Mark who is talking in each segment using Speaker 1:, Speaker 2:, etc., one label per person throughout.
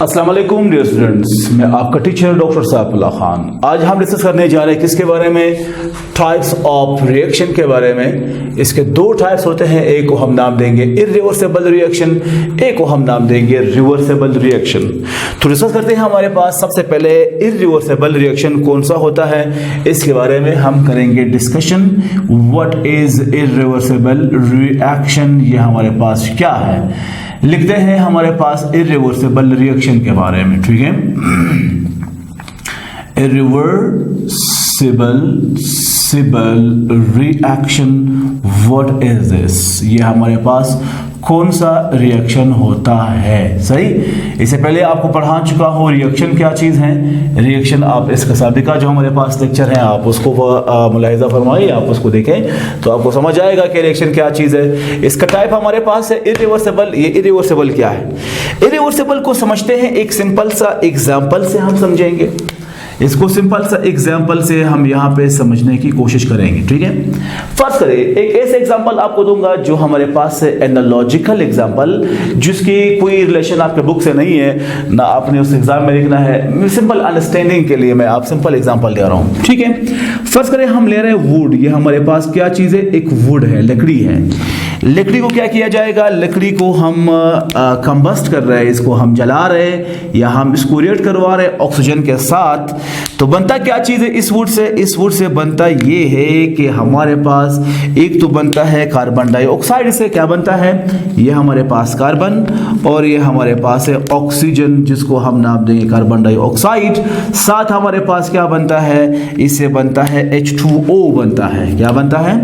Speaker 1: अस्सलाम वालेकुम dear students, मैं आपका टीचर डॉक्टर सैफुल्लाह खान। आज हम डिस्कस करने जा रहे हैं किसके बारे में? टाइप्स ऑफ रिएक्शन के बारे में। इसके दो टाइप्स होते हैं, एक को हम नाम देंगे इरिवर्सिबल रिएक्शन, एक को हम नाम देंगे रिवर्सिबल रिएक्शन। तो डिस्कस करते हैं। हमारे पास सबसे पहले इरिवर्सिबल रिएक्शन कौन सा होता है, इसके बारे में हम करेंगे discussion. What is irreversible reaction, ये हमारे पास क्या है? लिखते हैं हमारे पास इरिवर्सिबल रिएक्शन के बारे में, ठीक है। Irreversible reaction, what is this? ये हमारे पास कौन सा रिएक्शन होता है? सही, इससे पहले आपको पढ़ा चुका हूँ रिएक्शन क्या चीज़ है। रिएक्शन आप इसका साबिका जो हमारे पास लेक्चर है आप उसको मुलाहिजा फरमाइए, आप उसको देखें तो आपको समझ आएगा कि रिएक्शन क्या चीज़ है। इसका टाइप हमारे पास है इरिवर्सिबल। ये इरिवर्सिबल क्या है? इरिवर्सिबल को समझते हैं एक सिंपल सा एग्जाम्पल से हम समझेंगे। इसको सिंपल सा एग्जाम्पल से हम यहाँ पे समझने की कोशिश करेंगे, ठीक है। फर्स्ट करें, एक ऐसे एग्जाम्पल आपको दूंगा जो हमारे पास है एनालॉजिकल एग्जाम्पल, जिसकी कोई रिलेशन आपके बुक से नहीं है, ना आपने उस एग्जाम में लिखना है। सिंपल अंडरस्टैंडिंग के लिए मैं आप सिंपल एग्जाम्पल दे रहा हूँ, ठीक है। फर्स्ट करें, हम ले रहे हैं वुड। ये हमारे पास क्या चीज़ है? एक वुड है, लकड़ी है। लकड़ी को क्या किया जाएगा? लकड़ी को हम कंबस्ट कर रहे हैं, इसको हम जला रहे हैं या हम इसको रिएक्ट करवा रहे हैं ऑक्सीजन के साथ। तो बनता क्या चीज़ है इस वुड से? इस वुड से बनता ये है कि हमारे पास एक तो बनता है कार्बन डाइऑक्साइड। से क्या बनता है? ये हमारे पास कार्बन और ये हमारे पास है ऑक्सीजन, जिसको हम नाम देंगे कार्बन डाइऑक्साइड। साथ हमारे पास क्या बनता है? इससे बनता है H2O बनता है। क्या बनता है?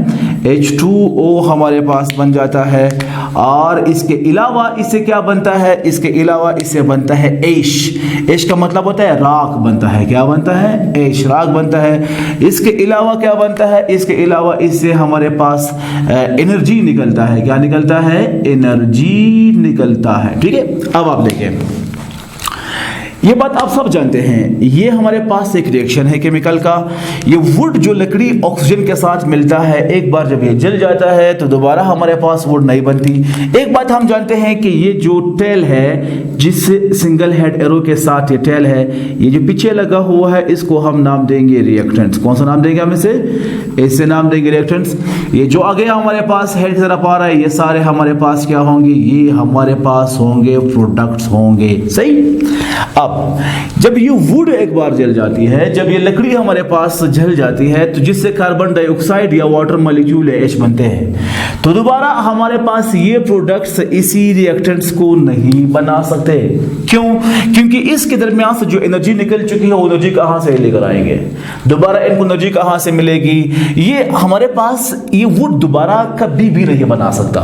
Speaker 1: H2O हमारे पास बन जाता है। और इसके अलावा इससे क्या बनता है? इसके अलावा इससे बनता है ऐश। ऐश का मतलब होता है राख बनता है। क्या बनता है? ऐश, राख बनता है। इसके अलावा क्या बनता है? इसके अलावा इससे हमारे पास एनर्जी निकलता है। क्या निकलता है? एनर्जी निकलता है, ठीक है। अब आप देखें, ये बात आप सब जानते हैं, ये हमारे पास एक रिएक्शन है केमिकल का। ये वुड जो लकड़ी ऑक्सीजन के साथ मिलता है, एक बार जब ये जल जाता है तो दोबारा हमारे पास वुड नहीं बनती। एक बात हम जानते हैं कि ये जो टेल है, जिस सिंगल हेड एरो के साथ ये टेल है, ये जो पीछे लगा हुआ है, इसको हम नाम देंगे रिएक्टेंट्स। कौन सा नाम देंगे हम इसे? इससे नाम देंगे रिएक्टेंट्स। ये जो आगे हमारे पास हेड की तरफ आ रहा है, ये सारे हमारे पास क्या होंगे? ये हमारे पास होंगे प्रोडक्ट्स होंगे, सही। अब जब ये वुड एक बार जल जाती है, जब ये लकड़ी हमारे पास जल जाती है, तो जिससे कार्बन डाइऑक्साइड या वाटर मॉलिक्यूल H बनते हैं, तो दोबारा हमारे पास ये प्रोडक्ट्स इसी रिएक्टेंट्स को नहीं बना सकते। क्यों? क्योंकि इसके दरमियान से जो एनर्जी निकल चुकी है, वो एनर्जी कहां से लेकर आएंगे? दोबारा इनको एनर्जी कहां से मिलेगी? ये हमारे पास ये वुड दोबारा कभी भी नहीं बना सकता।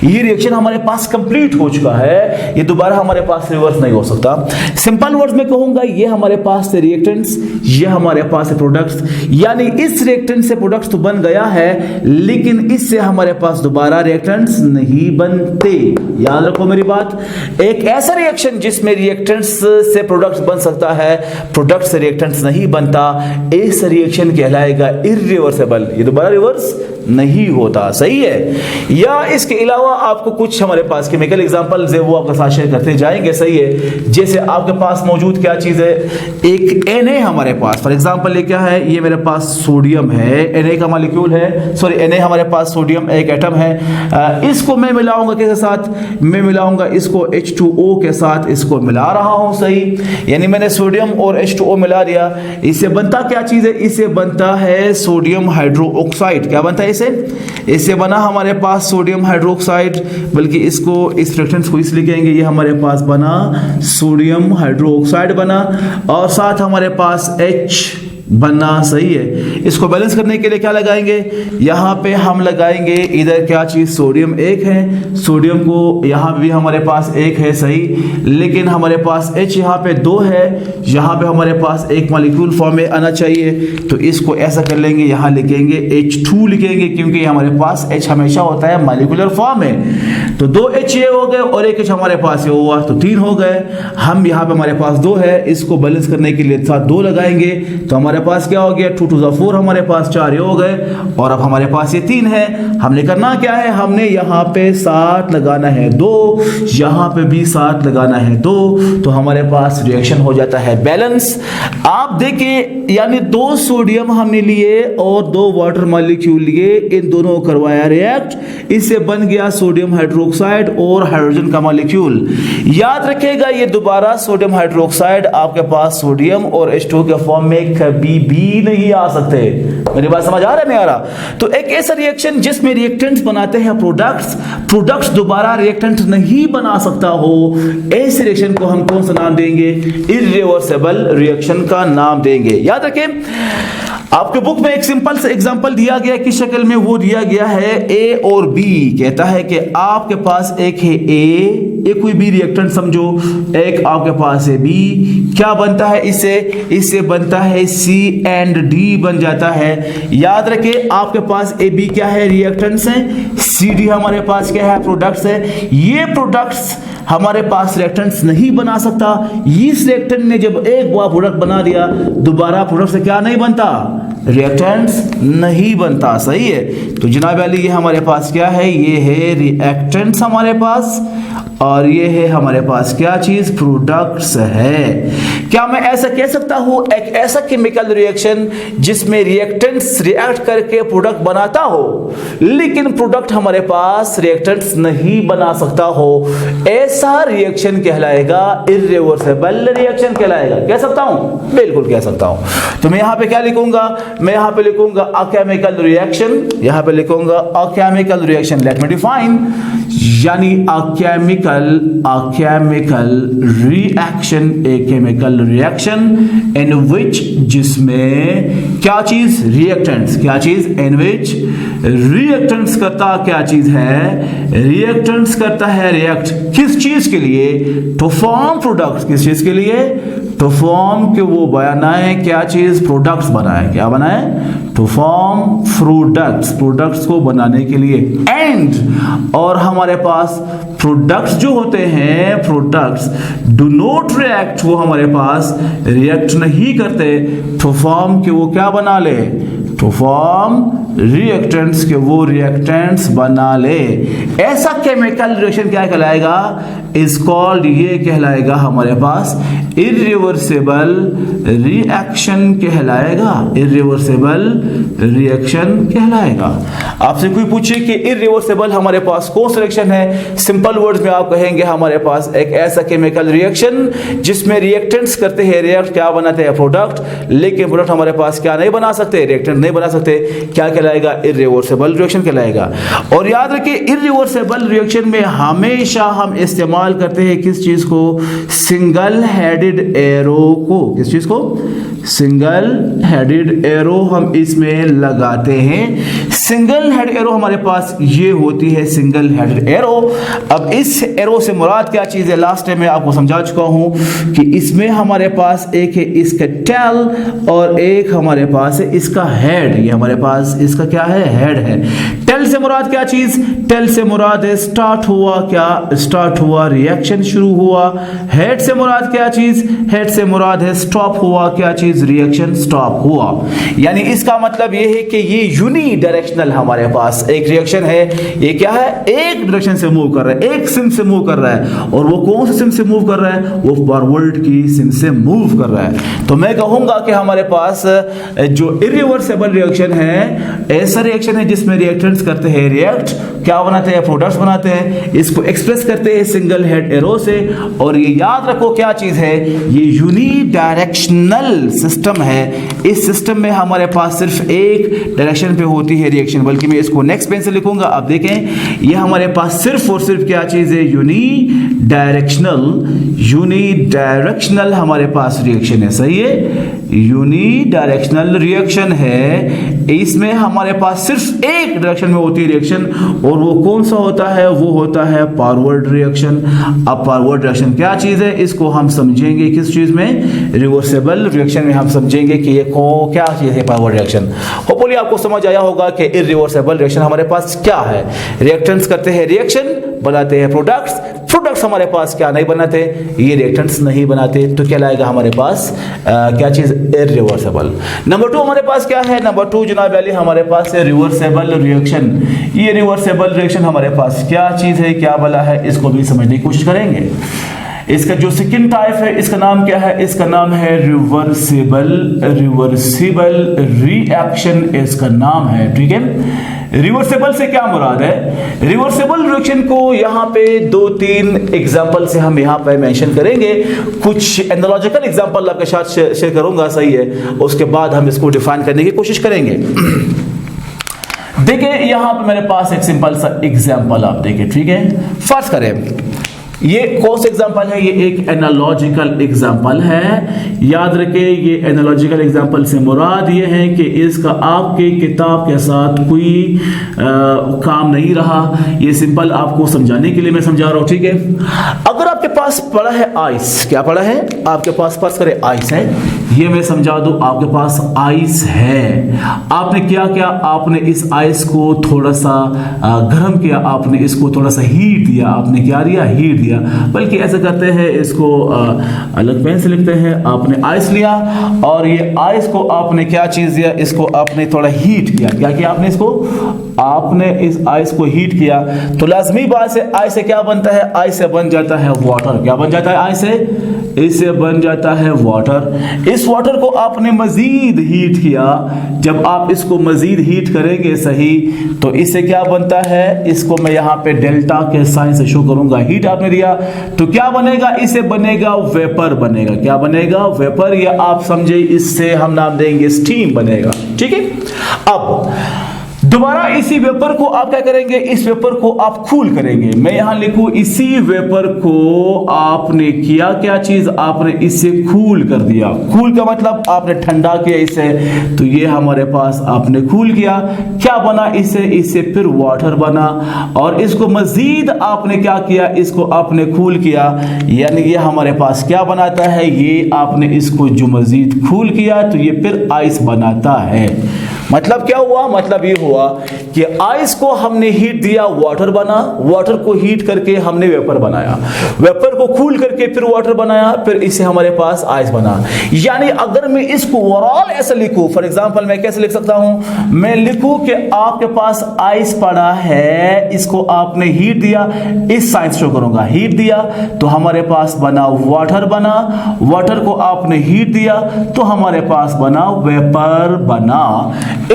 Speaker 1: ये रिएक्शन हमारे पास कंप्लीट हो चुका है, ये दोबारा हमारे पास रिवर्स नहीं हो सकता। सिंपल वर्ड्स में कहूंगा, ये हमारे पास से रिएक्टेंट्स, ये हमारे पास से प्रोडक्ट्स। यानी इस रिएक्टेंट से प्रोडक्ट्स तो बन गया है, लेकिन इससे हमारे पास दोबारा रिएक्टेंट्स नहीं बनते। याद रखो मेरी बात। एक ऐसा रिएक्शन जिसमें रिएक्टेंट्स से प्रोडक्ट्स बन सकता है, प्रोडक्ट से रिएक्टेंट्स नहीं बनता, इस रिएक्शन कहलाएगा इरिवर्सिबल। ये दोबारा रिवर्स नहीं होता, सही है। या इसके अलावा आपको कुछ हमारे पास केमिकल एग्जांपल्स है, वो आपके साथ शेयर करते जाएंगे, सही है। जैसे आपके पास मौजूद क्या चीज है? एक Na हमारे पास, फॉर एग्जांपल ये क्या है? ये मेरे पास सोडियम है, Na का मॉलिक्यूल है, सॉरी Na हमारे पास सोडियम एक एटम है। इसको मैं मिलाऊंगा किसके साथ? मैं मिलाऊंगा इसको H2O के साथ, इसको मिला रहा हूं, सही। यानी मैंने सोडियम और H2O मिला दिया। इससे बनता क्या चीज है? इससे बनता है सोडियम हाइड्रोक्साइड। क्या बनता है इससे बना हमारे पास सोडियम हाइड्रोक्साइड, बल्कि इसको इस रिएक्टेंट को इसलिए कहेंगे, ये हमारे पास बना सोडियम हाइड्रोक्साइड बना, और साथ हमारे पास H बनना, सही है। इसको बैलेंस करने के लिए क्या लगाएंगे? यहाँ पे हम लगाएंगे इधर क्या चीज? सोडियम एक है, सोडियम को यहाँ भी हमारे पास एक है, सही। लेकिन हमारे पास H यहाँ पे दो है, यहाँ पे हमारे पास एक मॉलिक्यूल फॉर्म में आना चाहिए, तो इसको ऐसा कर लेंगे, यहाँ लिखेंगे H2 लिखेंगे, क्योंकि हमारे पास H हमेशा होता है मॉलिक्यूलर फॉर्म में। तो दो H ये हो गए और एक H हमारे पास ये हुआ, तो 3 हो गए। हम यहाँ पे हमारे पास 2 है, इसको बैलेंस करने के लिए साथ 2 लगाएंगे, तो हमारे हमारे पास क्या हो गया, 2 टू 4 हमारे पास 4 ये हो गए, और अब हमारे पास ये 3 है। हमने करना क्या है, हमने यहाँ पे 7 लगाना है 2, यहाँ पे भी 7 लगाना है 2, तो हमारे पास रिएक्शन हो जाता है बैलेंस। आप देखिए, यानी 2 सोडियम हमने लिए और 2 वाटर मॉलिक्यूल लिए, इन दोनों को करवाया रिएक्ट, इससे बन गया सोडियम हाइड्रोक्साइड और हाइड्रोजन का मॉलिक्यूल। याद रखिएगा, ये दोबारा सोडियम हाइड्रोक्साइड आपके पास सोडियम और H2 के फॉर्म में कभी भी नहीं आ सकते। मेरी बात समझ आ रहा है, नहीं आ रहा? तो एक ऐसा रिएक्शन जिसमें रिएक्टेंट्स बनाते हैं प्रोडक्ट्स दोबारा रिएक्टेंट नहीं बना सकता हो, इस रिएक्शन को हम कौन सा नाम देंगे, इर्रिवर्सिबल रिएक्शन का नाम देंगे। याद रखें, आपके बुक में एक सिंपल सा एग्जांपल दिया गया है, किस शक्ल में वो दिया गया है, ए और बी। कहता है कि आपके पास एक है ए, एक कोई भी रिएक्टेंट समझो, एक आपके पास है बी, क्या बनता है इससे बनता है सी एंड डी बन जाता है। याद रखें, आपके पास ए बी क्या है, रिएक्टेंट्स हैं, सी डी हमारे पास क्या है, प्रोडक्ट्स है। ये प्रोडक्ट्स हमारे पास रिएक्टेंट्स नहीं बना सकता। इस रिएक्टेंट ने जब एक बार प्रोडक्ट बना दिया, दोबारा प्रोडक्ट से क्या नहीं बनता, रिएक्टेंट्स नहीं बनता। सही है, तो जनाब वाली ये हमारे पास क्या है, ये है रिएक्टेंट्स हमारे पास, और ये है हमारे पास क्या चीज, प्रोडक्ट्स है। क्या मैं ऐसा कह सकता हूं, एक ऐसा केमिकल रिएक्शन जिसमें रिएक्टेंट्स रिएक्ट करके प्रोडक्ट बनाता हो, लेकिन प्रोडक्ट हमारे पास रिएक्टेंट्स नहीं बना सकता हो, ऐसा रिएक्शन कहलाएगा इर्रिवर्सिबल रिएक्शन कहलाएगा। कह सकता हूं, बिल्कुल कह सकता हूं। तो मैं यहां पे क्या लिखूंगा, मैं यहां पे लिखूंगा अ केमिकल रिएक्शन, यहां पे लिखूंगा a chemical reaction. Let me define, यानी a chemical reaction, a chemical reaction in which, जिसमें क्या चीज, रिएक्टेंट्स, क्या चीज, इन विच रिएक्टेंट्स करता क्या चीज है, रिएक्टेंट्स करता है रिएक्ट किस चीज के लिए, टू फॉर्म प्रोडक्ट्स, किस चीज के लिए, टू फॉर्म के वो बनाए क्या चीज, प्रोडक्ट्स बनाए, क्या बनाए, टू फॉर्म प्रोडक्ट्स को बनाने के लिए। एंड, और हमारे पास प्रोडक्ट्स जो होते हैं, प्रोडक्ट्स डू नॉट रिएक्ट, वो हमारे पास रिएक्ट नहीं करते, टू फॉर्म के वो क्या बना ले, टू फॉर्म रिएक्टेंट्स के वो रिएक्टेंट्स बना ले। ऐसा केमिकल रिएक्शन क्या कहलाएगा, इज कॉल्ड, ये कहलाएगा हमारे पास इर्रिवर्सिबल रिएक्शन कहलाएगा, इर्रिवर्सिबल रिएक्शन कहलाएगा। आपसे कोई पूछे कि इर्रिवर्सिबल हमारे पास कौन सा रिएक्शन है, सिंपल वर्ड्स में आप कहेंगे हमारे पास एक ऐसा केमिकल रिएक्शन जिसमें रिएक्टेंट्स करते हैं रिएक्ट, क्या बनाते हैं, प्रोडक्ट, लेकिन प्रोडक्ट हमारे पास क्या नहीं बना सकते, रिएक्टेंट नहीं बना सकते, क्या कहलाएगा, इर्रिवर्सिबल रिएक्शन कहलाएगा। और याद रखिए, इर्रिवर्सिबल रिएक्शन में हमेशा हम इस्तेमाल करते हैं किस चीज को, सिंगल हेडेड एरो को, किस चीज को, सिंगल हेडेड एरो हम इसमें लगाते हैं। सिंगल हेड एरो हमारे पास ये होती है, सिंगल हेडेड एरो। अब इस एरो से मुराद क्या चीज है, लास्ट टाइम मैं आपको समझा चुका हूं कि इसमें हमारे पास एक है इसका टेल और एक हमारे पास है इसका हेड, ये हमारे पास इसका क्या है, हेड है। टेल से मुराद क्या चीज, टेल से मुराद है स्टार्ट हुआ, क्या स्टार्ट हुआ, रिएक्शन शुरू हुआ। हेड से मुराद क्या चीज, हेड से मुराद है स्टॉप हुआ, क्या चीज, रिएक्शन स्टॉप हुआ। यानी इसका मतलब ये है कि ये यूनी डायरेक्शनल हमारे पास एक रिएक्शन है, ये क्या है, एक डायरेक्शन से मूव कर रहा है, एक सिम से मूव कर रहा है, और वो कौन से सिम से मूव कर रहा है, वो फॉरवर्ड की सिम से मूव कर रहा है। तो मैं कहूंगा कि हमारे पास जो इर्रिवर्सिबल रिएक्शन है, ऐसा रिएक्शन है जिसमें रिएक्टेंट्स करते हैं रिएक्ट, क्या बनाते हैं, प्रोडक्ट्स बनाते हैं, इसको एक्सप्रेस करते हैं सिंगल हेड एरो से। और ये याद रखो क्या चीज है, ये यूनी डायरेक्शनल सिस्टम है। इस सिस्टम में हमारे पास सिर्फ एक डायरेक्शन पे होती है रिएक्शन, बल्कि मैं इसको नेक्स्ट पेन से लिखूंगा। आप देखें, ये हमारे पास सिर्फ और सिर्फ क्या चीज है, यूनी डायरेक्शनल हमारे पास रिएक्शन है। सही है, यूनी डायरेक्शनल रिएक्शन है, इसमें हमारे पास सिर्फ एक डायरेक्शन में होती है रिएक्शन, और वो कौन सा होता है, वो होता है फॉरवर्ड रिएक्शन। अब फॉरवर्ड रिएक्शन क्या चीज है, इसको हम समझेंगे किस चीज में, रिवर्सिबल रिएक्शन में हम समझेंगे कि ये क्या चीज है फॉरवर्ड रिएक्शन। होपफुली आपको समझ आया होगा कि इर्रिवर्सिबल रिएक्शन हमारे पास क्या है, रिएक्टेंट्स करते हैं रिएक्शन, बनाते हैं प्रोडक्ट्स हमारे पास क्या नहीं बनाते, ये रिएक्टेंट्स नहीं बनाते, तो क्या लाएगा हमारे पास क्या चीज, इरिवर्सिबल। नंबर 2 हमारे पास क्या है, नंबर 2 जनाब वाली हमारे पास है रिवर्सिबल रिएक्शन। ये रिवर्सिबल रिएक्शन हमारे पास क्या चीज है, क्या बला है, इसको भी समझने की कोशिश करेंगे। इसका जो सेकंड टाइप है इसका नाम क्या है, इसका नाम है रिवर्सिबल रिएक्शन इसका नाम है, ठीक है। रिवर्सिबल से क्या मुराद है, रिवर्सिबल रिएक्शन को यहाँ पे 2-3 एग्जांपल से हम यहाँ पे मेंशन करेंगे, कुछ एनालॉजिकल एग्जांपल आपके साथ शेयर करूंगा, सही है, उसके बाद हम इसको डिफाइन करने की कोशिश करेंगे। देखिए यहाँ पे मेरे पास एक सिंपल सा एग्जांपल आप देखिए, ठीक है। फर्स्ट करें, ये कौन सा एग्जांपल है, ये एक एनालॉजिकल एग्जांपल है। याद रखिए ये एनालॉजिकल एग्जांपल से मुराद ये है कि इसका आपके किताब के साथ कोई काम नहीं रहा, ये सिंपल आपको समझाने के लिए मैं समझा रहा हूं, ठीक है। अगर आपके पास पड़ा है आइस, क्या पड़ा है आपके पास, फर्स्ट करें आइस है, ये मैं समझा दूं, आपके पास आइस है, आपने क्या किया, आपने इस आइस को थोड़ा सा गर्म किया, आपने इसको थोड़ा सा हीट दिया, आपने क्या दिया, हीट दिया, बल्कि ऐसे करते हैं इसको अलग पेन से लिखते हैं, आपने आइस लिया और ये आइस को आपने क्या चीज दिया, इसको आपने थोड़ा हीट किया, क्या किया आपने, इसको आपने इस आइस को हीट किया, तो लाजमी बात से आइस से क्या बनता है, आइस से बन जाता है वाटर, क्या बन जाता है आइस से, इससे बन जाता है वाटर। इस वाटर को आपने मजीद हीट किया, जब आप इसको मजीद हीट करेंगे सही, तो इससे क्या बनता है, इसको मैं यहाँ पे डेल्टा के साइन से शो करूंगा, हीट आपने दिया तो क्या बनेगा, इसे बनेगा वेपर बनेगा, क्या बनेगा, वेपर, या आप समझे इससे हम नाम देंगे स्टीम बनेगा, ठीक है। अब दोबारा इसी वेपर को आप क्या करेंगे, इस वेपर को आप कूल करेंगे, मैं यहां लिखूं इसी वेपर को आपने किया क्या चीज, आपने इसे कूल कर दिया, कूल का मतलब आपने ठंडा किया इसे, तो ये हमारे पास आपने कूल किया, क्या बना इससे फिर वाटर बना, और इसको मजीद आपने क्या किया, इसको आपने कूल किया, यानी ये हमारे पास क्या बनाता है, ये आपने इसको जो मजीद कूल किया तो ये फिर आइस बनाता है। मतलब क्या हुआ, मतलब ये हुआ कि आइस को हमने हीट दिया, वाटर बना, वाटर को हीट करके हमने वेपर बनाया, वेपर को कूल करके फिर वाटर बनाया, फिर इससे हमारे पास आइस बना। यानी अगर मैं इसको ओवरऑल ऐसे लिखूं, फॉर एग्जांपल मैं कैसे लिख सकता हूं, मैं लिखूं कि आपके पास आइस पड़ा है, इसको आपने हीट दिया, इस साइन शो करूंगा, हीट दिया तो हमारे पास बना वाटर बना, वाटर को आपने हीट दिया तो हमारे पास बना वेपर बना,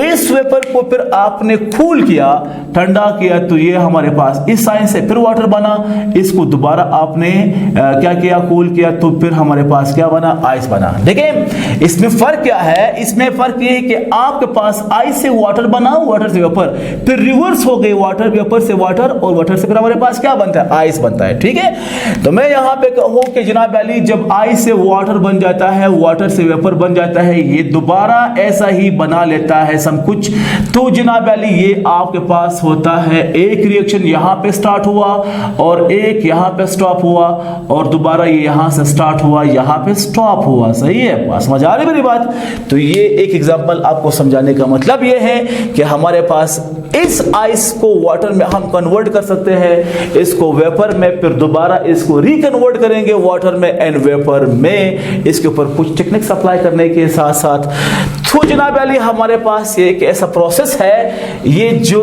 Speaker 1: इस वेपर को फिर आपने कूल किया, ठंडा किया, तो ये हमारे पास इस साइन से फिर वाटर बना, इसको दोबारा आपने क्या किया, कूल किया, तो फिर हमारे पास क्या बना, आइस बना। देखिए इसमें फर्क क्या है, इसमें फर्क ये है कि आपके पास आइस से वाटर बना, वाटर से वेपर, फिर रिवर्स हो गई, वाटर वेपर से वाटर, और वाटर से फिर हमारे पास क्या बनता है, आइस बनता है, ठीक है। तो मैं यहां पे कहूं कि जनाब अली जब आइस से वाटर बन जाता है, वाटर से वेपर बन जाता है, ये दोबारा ऐसा ही बना लेता है सब कुछ, तो जनाब अली ये आपके पास होता है, एक रिएक्शन यहां पे स्टार्ट हुआ और एक यहां पे स्टॉप हुआ, और दोबारा ये यहां से स्टार्ट हुआ, यहां पे स्टॉप हुआ, सही है, बात समझ आ रही मेरी बात। तो ये एक एग्जांपल आपको समझाने का मतलब ये है कि हमारे पास इस आइस को वाटर में हम कन्वर्ट कर सकते हैं, इसको वेपर में, फिर दोबारा इसको रिकन्वर्ट करेंगे वाटर में एंड वेपर में, इसके ऊपर कुछ टेक्निक्स अप्लाई करने के साथ साथ। तो जनाब अली हमारे पास ये एक ऐसा प्रोसेस है, ये जो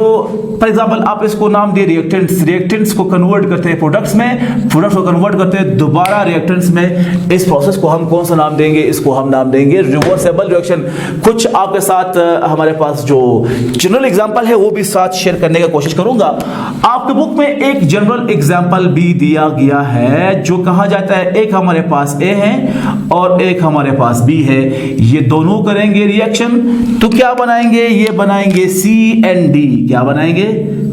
Speaker 1: फॉर एग्जांपल आप इसको नाम दिए रिएक्टेंट्स, रिएक्टेंट्स को कन्वर्ट करते हैं प्रोडक्ट्स में, प्रोडक्ट्स को कन्वर्ट करते हैं दोबारा रिएक्टेंट्स में, इस प्रोसेस को हम कौन सा नाम देंगे, इसको हम नाम देंगे रिवर्सिबल रिएक्शन। कुछ आपके साथ हमारे पास जो जनरल एग्जांपल है वो भी साथ शेयर करने की कोशिश करूंगा। आपके बुक में एक जनरल एग्जांपल भी दिया गया है, जो कहा जाता है एक हमारे पास ए है और एक हमारे पास बी है, ये दोनों करेंगे रिएक्शन, तो क्या बनाएंगे, ये बनाएंगे C&D, क्या बनाएंगे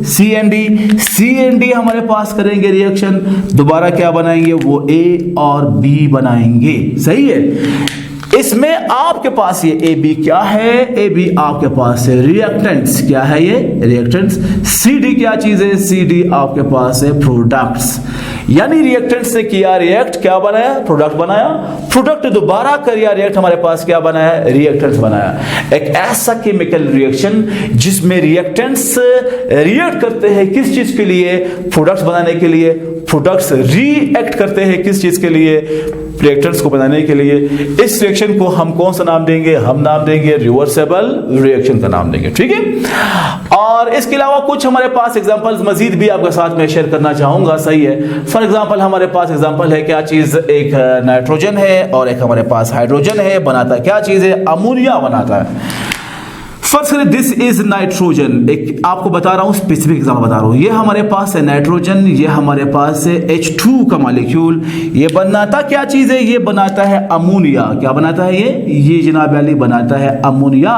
Speaker 1: C&D हमारे पास करेंगे रिएक्शन, दोबारा क्या बनाएंगे, वो A और B बनाएंगे, सही है। इसमें आपके पास ये ए बी क्या है, ए बी आपके पास है रिएक्टेंट्स, क्या है ये रिएक्टेंट्स। सी डी क्या चीज है, सी डी आपके पास है प्रोडक्ट्स, यानी रिएक्टेंट से किया रिएक्ट क्या बनाया, प्रोडक्ट बनाया, प्रोडक्ट दोबारा किया रिएक्ट हमारे पास क्या बनाया, रिएक्टेंट्स बनाया। एक ऐसा केमिकल रिएक्शन जिसमें रिएक्टेंट्स रिएक्ट करते हैं किस चीज के लिए, प्रोडक्ट्स बनाने के लिए, प्रोडक्ट्स रिएक्ट करते हैं किस चीज के लिए, रिएक्टेंट्स को बनाने के लिए। इस रिएक्शन को हम कौन सा नाम देंगे, हम नाम देंगे रिवर्सेबल रिएक्शन का नाम देंगे, ठीक है। और इसके अलावा कुछ हमारे पास एग्जांपल्स मजीद भी आपके साथ में शेयर करना चाहूंगा, सही है। फॉर एग्जांपल हमारे पास एग्जांपल है क्या चीज, एक नाइट्रोजन है और एक हमारे पास हाइड्रोजन है, बनाता क्या चीज है, अमोनिया बनाता है। फर्स्ट करें, दिस इज नाइट्रोजन, एक आपको बता रहा हूं स्पेसिफिक एग्जांपल बता रहा हूं। ये हमारे पास है नाइट्रोजन, ये हमारे पास है H2 का मॉलिक्यूल, ये बनाता क्या चीज है, ये बनाता है अमोनिया। क्या बनाता है ये जनाब अली बनाता है अमोनिया,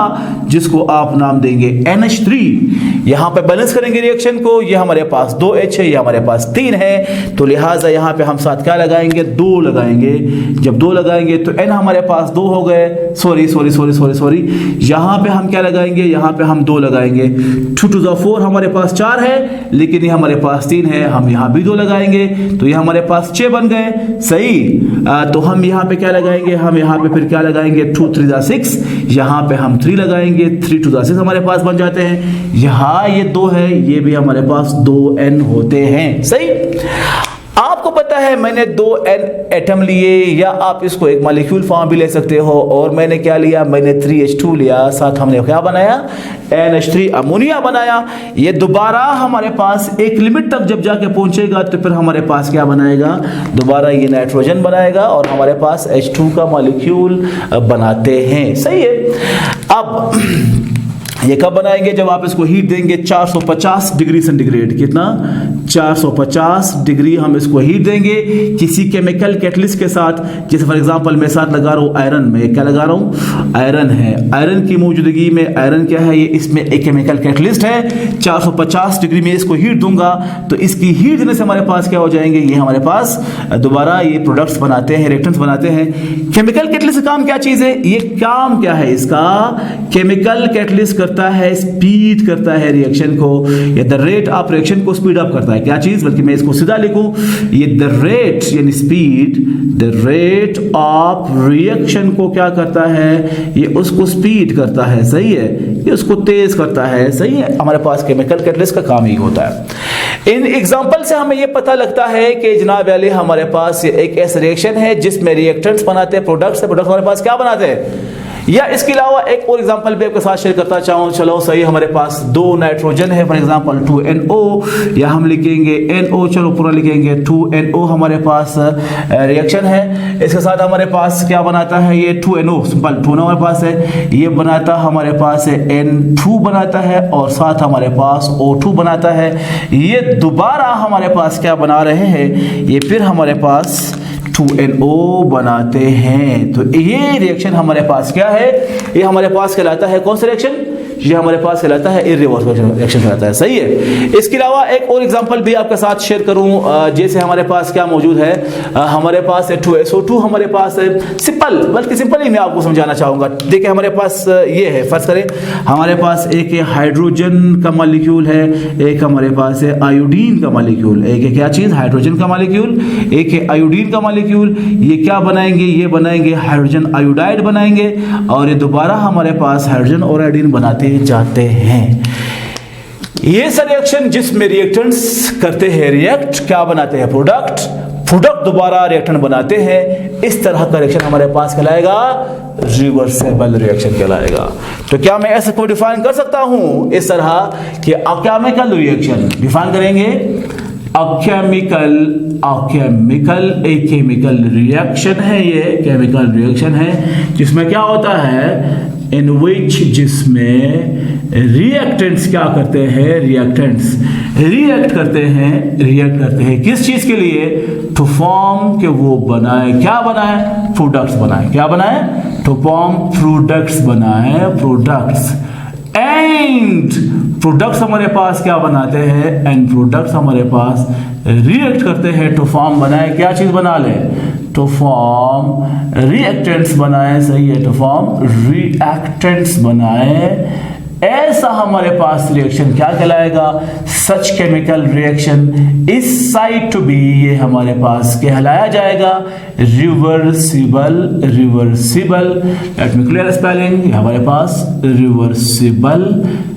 Speaker 1: जिसको आप नाम देंगे NH3। यहां पे बैलेंस करेंगे रिएक्शन को, ये हमारे पास 2H है, ये हमारे पास 3 है, तो लिहाजा यहां पे हम साथ क्या लगाएंगे, 2 लगाएंगे। जब 2 लगाएंगे तो N हमारे पास 2 हो गए, सॉरी यहां पे हम क्या लगाएंगे, यहां पे हम 2 लगाएंगे। 2 to the 4 हमारे पास 4 है, लेकिन ये हमारे पास 3 है, हम यहां भी 2 लगाएंगे, तो ये हमारे पास 6 बन गए, सही। तो हम यहां पे क्या लगाएंगे, हम यहां पे फिर क्या लगाएंगे, 2 3 6, यहां पे हम 3 लगाएंगे, 3 2 6 हमारे पास बन जाते हैं। यहां ये 2 है, ये भी हमारे पास 2N होते हैं, सही। आपको पता है मैंने 2N एटम लिए, या आप इसको एक मॉलिक्यूल फॉर्म भी ले सकते हो, और मैंने क्या लिया, मैंने 3H2 लिया, साथ हमने क्या बनाया, NH3 अमोनिया बनाया। ये दोबारा हमारे पास एक लिमिट तक जब जाके पहुंचेगा तो फिर हमारे पास क्या बनाएगा, दोबारा ये नाइट्रोजन बनाएगा और हमारे पास H2 का मॉलिक्यूल बनाते हैं, सही है। अब ये कब बनाएंगे, जब आप इसको हीट देंगे 450 डिग्री सेंटीग्रेड, कितना 450 डिग्री हम इसको हीट देंगे किसी केमिकल कैटलिस्ट के साथ। जैसे फॉर एग्जांपल मैं साथ लगा रहा हूं आयरन में, क्या लगा रहा हूं, आयरन है। आयरन की मौजूदगी में, आयरन क्या है, ये इसमें एक केमिकल कैटलिस्ट है। 450 डिग्री में इसको हीट दूंगा तो इसकी हीट देने से हमारे पास क्या हो जाएंगे, ये हमारे पास दोबारा ये प्रोडक्ट्स बनाते हैं, रिएक्टेंट्स बनाते हैं। केमिकल कैटलिस्ट का काम क्या चीज है, ये काम क्या है इसका, केमिकल कैटलिस्ट करता है, स्पीड करता है रिएक्शन को, या द रेट ऑफ रिएक्शन को स्पीड अप करता है। क्या चीज, बल्कि मैं इसको सीधा लिखूं, ये द रेट यानी speed, the rate of reaction को क्या करता है, ये उसको स्पीड करता है, सही है, ये उसको तेज करता है, सही है। हमारे पास केमिकल कैटलिस्ट का काम ही होता है। इन एग्जांपल से हमें ये पता लगता है कि जनाब अली हमारे पास एक ऐसा रिएक्शन है जिसमें रिएक्टेंट्स बनाते हैं, प्रोडक्ट्स है, प्रोडक्ट्स हमारे पास क्या बनाते हैं। या इसके अलावा एक और एग्जांपल भी आपके साथ शेयर करता चाहूँ, चलो सही, हमारे पास 2 नाइट्रोजन है, फॉर एग्जांपल 2NO, या हम लिखेंगे NO, चलो पूरा लिखेंगे 2NO हमारे पास रिएक्शन है। इसके साथ हमारे पास क्या बनाता है, ये 2NO सिंपल 2 हमारे पास है, ये बनाता हमारे पास है N2 बनाता है, और साथ हमारे पास O2 बनाता है। ये दोबारा हमारे पास क्या बना रहे हैं, ये फिर हमारे पास 2NO बनाते हैं। तो ये रिएक्शन हमारे पास क्या है, ये हमारे पास कहलाता है कौन सा रिएक्शन, ये हमारे पास कहलाता है इरिवर्सिबल रिएक्शन कहलाता है, सही है। इसके अलावा एक और एग्जांपल भी आपके साथ शेयर करूं, जैसे हमारे पास क्या मौजूद है, हमारे पास है 2SO2 हमारे पास है, सिंपल, बल्कि सिंपल ही मैं आपको समझाना चाहूंगा। देखिए हमारे पास ये है, फर्ज करें हमारे पास एक हाइड्रोजन का मॉलिक्यूल है, एक हमारे पास है आयोडीन का मॉलिक्यूल, एक है क्या चीज, हाइड्रोजन का मॉलिक्यूल, एक है आयोडीन का मॉलिक्यूल। ये क्या बनाएंगे, ये बनाएंगे हाइड्रोजन आयोडाइड बनाएंगे, और ये दोबारा हमारे पास हाइड्रोजन और आयोडीन बनाते जाते हैं। ये सब रिएक्शन जिसमें रिएक्टेंट्स करते हैं रिएक्ट, क्या बनाते हैं, प्रोडक्ट, प्रोडक्ट दोबारा रिएक्टेंट बनाते हैं। इस तरह का रिएक्शन हमारे पास कहलाएगा रिवर्सेबल रिएक्शन कहलाएगा। तो क्या मैं ऐसे को डिफाइन कर सकता हूं इस तरह कि केमिकल रिएक्शन डिफाइन करेंगे, एक केमिकल रिएक्शन है, ये केमिकल रिएक्शन है जिसमें क्या होता है, इन विच, जिसमें रिएक्टेंट्स क्या करते हैं, रिएक्टेंट्स रिएक्ट करते हैं किस चीज के लिए, टू फॉर्म, के वो बनाए, क्या बनाए, प्रोडक्ट्स बनाए, क्या बनाए, टू फॉर्म प्रोडक्ट्स बनाए, प्रोडक्ट्स। एंड प्रोडक्ट्स हमारे पास क्या बनाते हैं, एंड प्रोडक्ट्स हमारे पास रिएक्ट करते हैं टू फॉर्म बनाए, क्या चीज बना ले, टू फॉर्म रिएक्टेंट्स बनाए, सही है, टू फॉर्म रिएक्टेंट्स बनाए, ऐसा हमारे पास रिएक्शन क्या कहलाएगा, सच केमिकल रिएक्शन इस साइड टू बी, ये हमारे पास कहलाया जाएगा reversible, reversible, let me clear spelling, हमारे पास रिवर्सिबल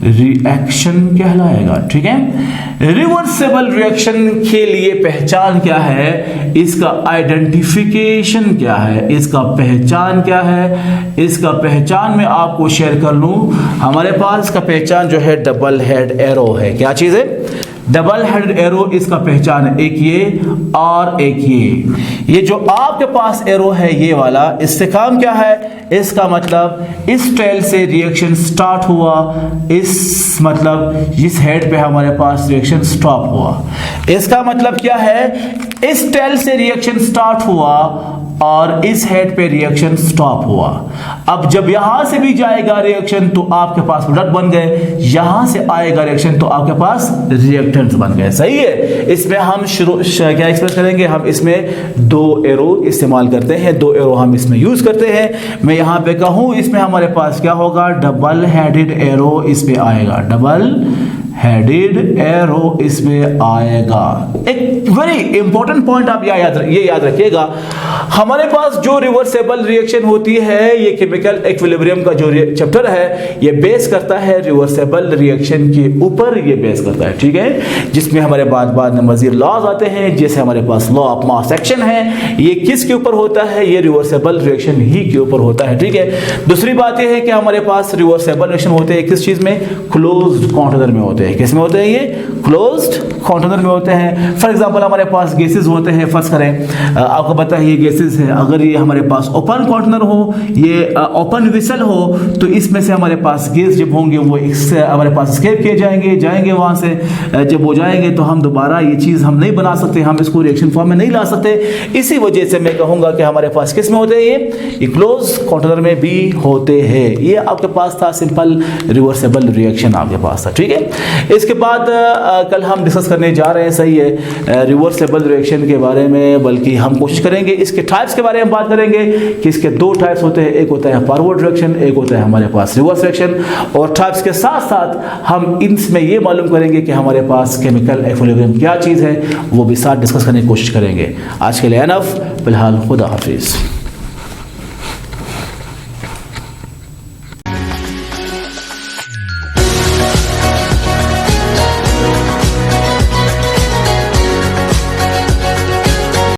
Speaker 1: रिएक्शन कहलाएगा, ठीक है। रिवर्सिबल रिएक्शन के लिए पहचान क्या है, इसका आइडेंटिफिकेशन क्या है, इसका पहचान क्या है, इसका पहचान मैं आपको शेयर कर लूं। हमारे पास इसका पहचान जो है डबल हेड एरो है, क्या चीज है, डबल हेड एरो, इसका पहचान है एक ये और एक ये जो आपके पास एरो है ये वाला, इससे काम क्या है, इसका मतलब इस टेल से रिएक्शन स्टार्ट हुआ, इस मतलब इस हेड पे हमारे पास रिएक्शन स्टॉप हुआ, इसका मतलब क्या है, इस टेल से रिएक्शन स्टार्ट हुआ और इस हेड पे रिएक्शन स्टॉप हुआ। अब जब यहां से भी जाएगा रिएक्शन तो आपके पास प्रोडक्ट बन गए, यहां से आएगा रिएक्शन तो आपके पास रिएक्टेंट्स बन गए, सही है। इसमें हम क्या एक्सप्रेस करेंगे, हम इसमें दो एरो इस्तेमाल करते हैं, दो एरो हम इसमें यूज करते हैं। मैं यहां पे कहूं इसमें हमारे पास क्या होगा, डबल हेडेड एरो इस पे आएगा, डबल हेडेड एरो इसमें आएगा। एक वेरी इंपॉर्टेंट पॉइंट आप ये याद रखिएगा, हमारे पास जो रिवर्सेबल रिएक्शन होती है, ये केमिकल इक्विलिब्रियम का जो चैप्टर है ये बेस करता है रिवर्सेबल रिएक्शन के ऊपर, ये बेस करता है, ठीक है, जिसमें हमारे बाद में मजीद लॉज आते हैं, जैसे हमारे पास लॉ ऑफ मास एक्शन है, ये किसके ऊपर होता है, ये रिवर्सेबल रिएक्शन ही के ऊपर होता है, ठीक है। दूसरी बात यह है कि हमारे पास रिवर्सेबल रिएक्शन होते हैं किस चीज में, क्लोज्ड कंटेनर में होते हैं, किस में होते हैं, ये क्लोज्ड कंटेनर में होते हैं। फॉर एग्जांपल हमारे पास गैसेस होते हैं, फर्स्ट करें आपको पता है ये गैसेस है, अगर ये हमारे पास ओपन कंटेनर हो, ये ओपन विसल हो, तो इसमें से हमारे पास गैस जब होंगे वो इससे हमारे पास एस्केप किए जाएंगे वहां से, जब हो जाएंगे तो हम दोबारा ये चीज हम नहीं बना सकते, हम इसको रिएक्शन फॉर्म में नहीं ला सकते। इसी वजह से मैं कहूंगा कि हमारे पास किस में होते हैं, ये क्लोज कंटेनर में भी होते हैं। ये आपके पास था सिंपल रिवर्सेबल रिएक्शन आपके पास था, ठीक है। इसके बाद कल हम डिस्कस करने जा रहे हैं, सही है, रिवर्सेबल रिएक्शन के बारे में, बल्कि हम कोशिश करेंगे इसके टाइप्स के बारे में बात करेंगे कि इसके दो टाइप्स होते हैं, एक होता है फॉरवर्ड रिएक्शन, एक होता है हमारे पास रिवर्स रिएक्शन, और टाइप्स के साथ साथ हम इसमें ये मालूम करेंगे कि हमारे पास केमिकल इक्विलिब्रियम क्या चीज़ है, वो भी साथ डिस्कस करने की कोशिश करेंगे। आज के लिए एनफ, फिलहाल खुदा हाफिज़।